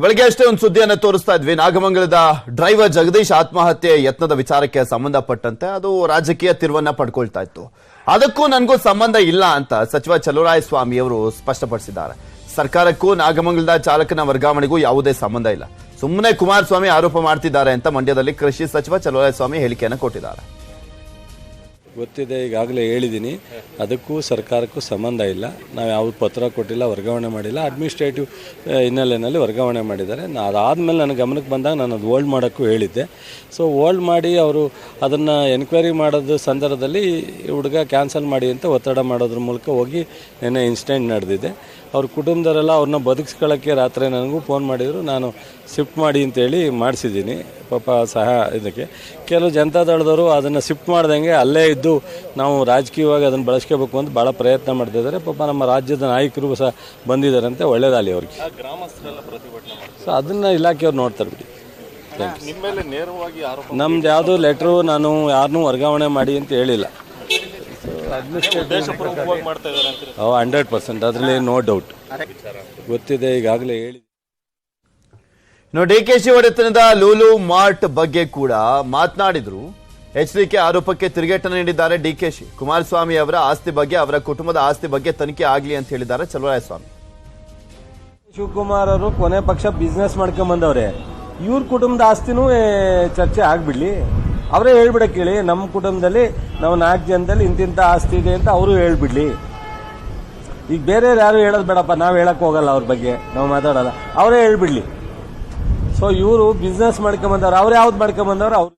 ಬೆಳಗ್ಗೆ ಅಷ್ಟೇ ಒಂದು ಸುದ್ದಿಯನ್ನು ತೋರಿಸ್ತಾ ಇದ್ವಿ. ನಾಗಮಂಗಲದ ಡ್ರೈವರ್ ಜಗದೀಶ್ ಆತ್ಮಹತ್ಯೆ ಯತ್ನದ ವಿಚಾರಕ್ಕೆ ಸಂಬಂಧಪಟ್ಟಂತೆ ಅದು ರಾಜಕೀಯ ತಿರುವನ್ನ ಪಡ್ಕೊಳ್ತಾ ಇತ್ತು. ಅದಕ್ಕೂ ನನಗೂ ಸಂಬಂಧ ಇಲ್ಲ ಅಂತ ಸಚಿವ ಚಲುವರಾಯಸ್ವಾಮಿ ಅವರು ಸ್ಪಷ್ಟಪಡಿಸಿದ್ದಾರೆ. ಸರ್ಕಾರಕ್ಕೂ ನಾಗಮಂಗಲದ ಚಾಲಕನ ವರ್ಗಾವಣೆಗೂ ಯಾವುದೇ ಸಂಬಂಧ ಇಲ್ಲ, ಸುಮ್ಮನೆ ಕುಮಾರಸ್ವಾಮಿ ಆರೋಪ ಮಾಡ್ತಿದ್ದಾರೆ ಅಂತ ಮಂಡ್ಯದಲ್ಲಿ ಕೃಷಿ ಸಚಿವ ಚಲುವರಾಯಸ್ವಾಮಿ ಹೇಳಿಕೆಯನ್ನು ಕೊಟ್ಟಿದ್ದಾರೆ. ಗೊತ್ತಿದೆ, ಈಗಾಗಲೇ ಹೇಳಿದ್ದೀನಿ, ಅದಕ್ಕೂ ಸರ್ಕಾರಕ್ಕೂ ಸಂಬಂಧ ಇಲ್ಲ. ನಾವು ಯಾವ ಪತ್ರ ಕೊಟ್ಟಿಲ್ಲ, ವರ್ಗಾವಣೆ ಮಾಡಿಲ್ಲ. ಅಡ್ಮಿನಿಸ್ಟ್ರೇಟಿವ್ ಹಿನ್ನೆಲೆಯಲ್ಲಿ ವರ್ಗಾವಣೆ ಮಾಡಿದ್ದಾರೆ. ಅದಾದಮೇಲೆ ನನ್ನ ಗಮನಕ್ಕೆ ಬಂದಾಗ ನಾನು ಅದು ಹೋಲ್ಡ್ ಮಾಡೋಕ್ಕೂ ಹೇಳಿದ್ದೆ. ಸೊ ಹೋಲ್ಡ್ ಮಾಡಿ ಅವರು ಅದನ್ನು ಎನ್ಕ್ವೈರಿ ಮಾಡೋದು ಸಂದರ್ಭದಲ್ಲಿ ಹುಡುಗ ಕ್ಯಾನ್ಸಲ್ ಮಾಡಿ ಅಂತ ಒತ್ತಡ ಮಾಡೋದ್ರ ಮೂಲಕ ಹೋಗಿ ನೆನ್ನೆ ಇನ್ಸಿಡೆಂಟ್ ನಡೆದಿದೆ. ಅವ್ರ ಕುಟುಂಬದವರೆಲ್ಲ ಅವ್ರನ್ನ ಬದುಕಿಸ್ಕೊಳ್ಳೋಕ್ಕೆ ರಾತ್ರಿ ನನಗೂ ಫೋನ್ ಮಾಡಿದರು. ನಾನು ಶಿಫ್ಟ್ ಮಾಡಿ ಅಂತೇಳಿ ಮಾಡಿಸಿದ್ದೀನಿ. ಪಾಪ ಸಹ ಇದಕ್ಕೆ ಕೆಲವು ಜನತಾದಳದವರು ಅದನ್ನು ಶಿಫ್ಟ್ ಮಾಡ್ದಂಗೆ ಅಲ್ಲೇ ಇದ್ದು ನಾವು ರಾಜಕೀಯವಾಗಿ ಅದನ್ನು ಬಳಸ್ಕೋಬೇಕು ಅಂತ ಭಾಳ ಪ್ರಯತ್ನ ಮಾಡ್ತಿದ್ದಾರೆ. ಪಾಪ ನಮ್ಮ ರಾಜ್ಯದ ನಾಯಕರು ಸಹ ಬಂದಿದ್ದಾರಂತೆ, ಒಳ್ಳೇದಾಗಲಿ ಅವ್ರಿಗೆ. ಸೊ ಅದನ್ನು ಇಲಾಖೆಯವ್ರು ನೋಡ್ತಾರೆ ಬಿಡಿ. ನಮ್ದು ಯಾವುದೋ ಲೆಟ್ರು ನಾನು ಯಾರನ್ನೂ ವರ್ಗಾವಣೆ ಮಾಡಿ ಅಂತ ಹೇಳಿಲ್ಲ. 100% ಅದರಲ್ಲಿ ನೋ ಡೌಟ್. ಗೊತ್ತಿದೆ, ಈಗಾಗಲೇ ಹೇಳಿ. ಇನ್ನು ಡಿಕೆಶಿ ಒಡೆತನದ ಲೂಲು ಮಾರ್ಟ್ ಬಗ್ಗೆ ಕೂಡ ಮಾತನಾಡಿದ್ರು. ಎಚ್ಡಿಕೆ ಆರೋಪಕ್ಕೆ ತಿರುಗೇಟನ್ನು ನೀಡಿದ್ದಾರೆ ಡಿಕೆಶಿ. ಕುಮಾರಸ್ವಾಮಿ ಅವರ ಆಸ್ತಿ ಬಗ್ಗೆ, ಅವರ ಕುಟುಂಬದ ಆಸ್ತಿ ಬಗ್ಗೆ ತನಿಖೆ ಆಗಲಿ ಅಂತ ಹೇಳಿದ್ದಾರೆ ಚಲುವರಾಯಸ್ವಾಮಿ. ಶಿವಕುಮಾರ್ ಅವರು ಕೊನೆ ಪಕ್ಷ ಬಿಸ್ನೆಸ್ ಮಾಡ್ಕೊಂಡ್ ಬಂದವ್ರೆ. ಇವ್ರ ಕುಟುಂಬದ ಆಸ್ತಿನೂ ಚರ್ಚೆ ಆಗ್ಬಿಡ್ಲಿ, ಅವರೇ ಹೇಳ್ಬಿಡಕ್ಕೆ ಹೇಳಿ. ನಮ್ಮ ಕುಟುಂಬದಲ್ಲಿ ನಾವು 4 ಜನದಲ್ಲಿ ಇಂತಿಂತ ಆಸ್ತಿ ಇದೆ ಅಂತ ಅವರು ಹೇಳ್ಬಿಡ್ಲಿ. ಈಗ ಬೇರೆ ಯಾರು ಹೇಳೋದು ಬೇಡಪ್ಪ, ನಾವು ಹೇಳಕ್ ಹೋಗಲ್ಲ, ಅವ್ರ ಬಗ್ಗೆ ನಾವು ಮಾತಾಡಲ್ಲ, ಅವರೇ ಹೇಳ್ಬಿಡ್ಲಿ. ಸೊ ಇವರು ಬಿಸ್ನೆಸ್ ಮಾಡ್ಕೊಂಬಂದವ್ರು, ಅವ್ರು ಯಾವ್ದು ಮಾಡ್ಕೊಂಬಂದವ್ರು ಅವ್ರು